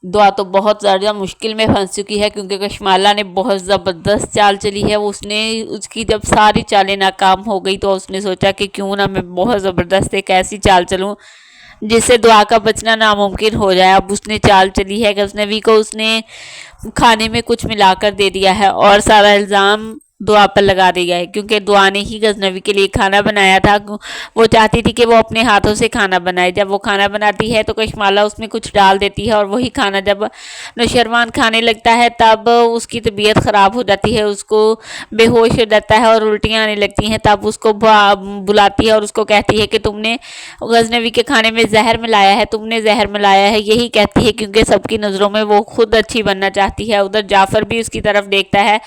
दुआ तो बहुत ज़्यादा मुश्किल में फंस चुकी है क्योंकि कशमाला ने बहुत ज़बरदस्त चाल चली है। उसने उसकी जब सारी चालें नाकाम हो गई तो उसने सोचा कि क्यों ना मैं बहुत ज़बरदस्त एक ऐसी चाल चलूँ जिससे दुआ का बचना नामुमकिन हो जाए। अब उसने चाल चली है गजनवी को उसने खाने में कुछ मिलाकर दे दिया है और सारा इल्ज़ाम दुआ पर लगा दिया है क्योंकि दुआ ने ही गजनवी के लिए खाना बनाया था। वो चाहती थी कि वो अपने हाथों से खाना बनाए। जब वो खाना बनाती है तो कशमाला उसमें कुछ डाल देती है और वही खाना जब नौशरवान खाने लगता है तब उसकी तबीयत ख़राब हो जाती है, उसको बेहोश हो जाता है और उल्टियाँ आने लगती हैं। तब उसको बुलाती है और उसको कहती है कि तुमने गजनवी के खाने में जहर मिलाया है, तुमने जहर मिलाया है। यही कहती है क्योंकि सबकी नज़रों में वो खुद अच्छी बनना चाहती है। उधर जाफ़र भी उसकी तरफ देखता है,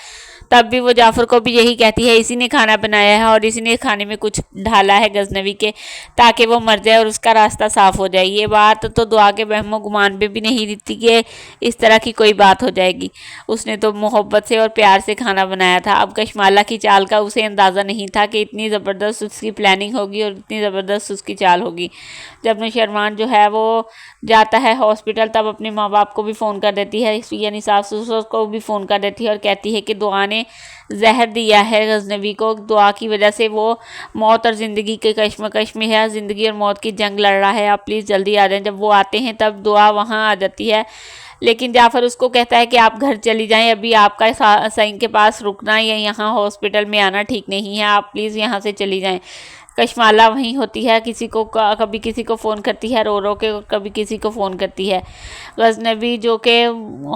तब भी वो जाफ़र को भी यही कहती है इसी ने खाना बनाया है और इसी ने खाने में कुछ ढाला है गजनवी के, ताकि वो मर जाए और उसका रास्ता साफ हो जाए। ये बात तो दुआ के वहमो गुमान में भी नहीं थी कि इस तरह की कोई बात हो जाएगी। उसने तो मोहब्बत से और प्यार से खाना बनाया था। अब कशमाला की चाल का उसे अंदाज़ा नहीं था कि इतनी ज़बरदस्त उसकी प्लानिंग होगी और इतनी ज़बरदस्त उसकी चाल होगी। जब नौशरवान जो है वो जाता है हॉस्पिटल तब अपने माँ बाप को भी फ़ोन कर देती है, यानी सास ससुर को भी फ़ोन कर देती है और कहती है कि दुआ ने जहर दिया है गजनवी को। दुआ की वजह से वो मौत और ज़िंदगी के कश्मकश में है, ज़िंदगी और मौत की जंग लड़ रहा है। आप प्लीज़ जल्दी आ जाएं। जब वो आते हैं तब दुआ वहाँ आ जाती है, लेकिन जाफ़र उसको कहता है कि आप घर चली जाएं, अभी आपका सईं के पास रुकना या यहाँ हॉस्पिटल में आना ठीक नहीं है, आप प्लीज़ यहाँ से चली जाएं। कशमाला वहीं होती है, किसी को कभी किसी को फ़ोन करती है रो रो के, कभी किसी को फ़ोन करती है। गजनवी जो कि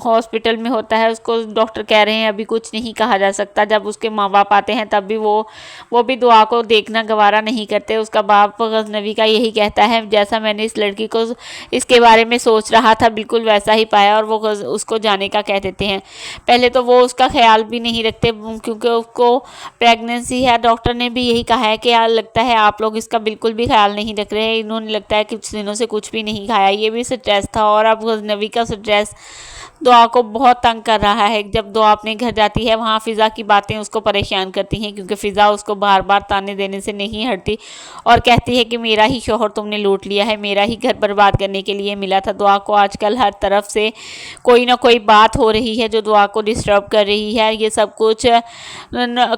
हॉस्पिटल में होता है उसको डॉक्टर कह रहे हैं अभी कुछ नहीं कहा जा सकता। जब उसके माँ बाप आते हैं तब भी वो भी दुआ को देखना गवारा नहीं करते। उसका बाप गजनवी का यही कहता है जैसा मैंने इस लड़की को इसके बारे में सोच रहा था बिल्कुल वैसा ही पाया, और वो उसको जाने का कह देते हैं। पहले तो वो उसका ख्याल भी नहीं रखते क्योंकि उसको प्रेगनेंसी है। डॉक्टर ने भी यही कहा है कि यार लगता है आप लोग इसका बिल्कुल भी ख्याल नहीं रख रहे हैं, इन्होंने लगता है कि कुछ दिनों से कुछ भी नहीं खाया। ये भी स्ट्रेस था और अब गजनवी का स्ट्रेस दुआ को बहुत तंग कर रहा है। जब दुआ अपने घर जाती है वहाँ फ़िज़ा की बातें उसको परेशान करती हैं क्योंकि फ़िज़ा उसको बार बार ताने देने से नहीं हटती और कहती है कि मेरा ही शोहर तुमने लूट लिया है, मेरा ही घर बर्बाद करने के लिए मिला था। दुआ को आजकल हर तरफ से कोई ना कोई बात हो रही है जो दुआ को डिस्टर्ब कर रही है। ये सब कुछ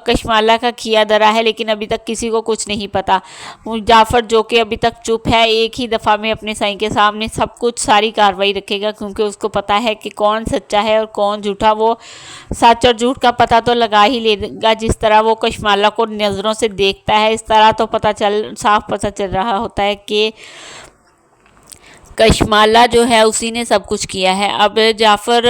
कशमाला का किया धरा है, लेकिन अभी तक किसी को कुछ नहीं पता। जाफ़र जो कि अभी तक चुप है, एक ही दफ़ा में अपने साईं के सामने सब कुछ सारी कार्रवाई रखेगा क्योंकि उसको पता है कि कौन सच्चा है और कौन झूठा। वो सच और झूठ का पता तो लगा ही लेगा। जिस तरह वो कशमाला को नज़रों से देखता है इस तरह तो साफ पता चल रहा होता है कि कशमाला जो है उसी ने सब कुछ किया है। अब जाफ़र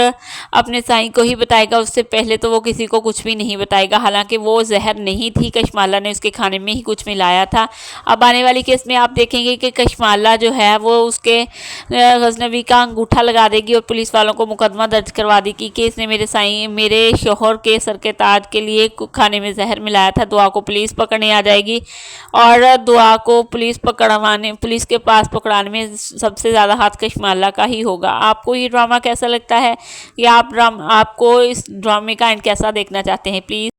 अपने साईं को ही बताएगा, उससे पहले तो वो किसी को कुछ भी नहीं बताएगा। हालांकि वो जहर नहीं थी, कशमाला ने उसके खाने में ही कुछ मिलाया था। अब आने वाली केस में आप देखेंगे कि कशमाला जो है वो उसके गजनवी का अंगूठा लगा देगी और पुलिस वालों को मुकदमा दर्ज करवा देगी कि इसने मेरे शोहर के सर के ताज के लिए खाने में जहर मिलाया था। दुआ को पुलिस पकड़ने आ जाएगी और दुआ को पुलिस के पास पकड़ाने में सबसे ज़्यादा हाथ कशमाला का ही होगा। आपको ये ड्रामा कैसा लगता है या आपको इस ड्रामे का एंड कैसा देखना चाहते हैं प्लीज़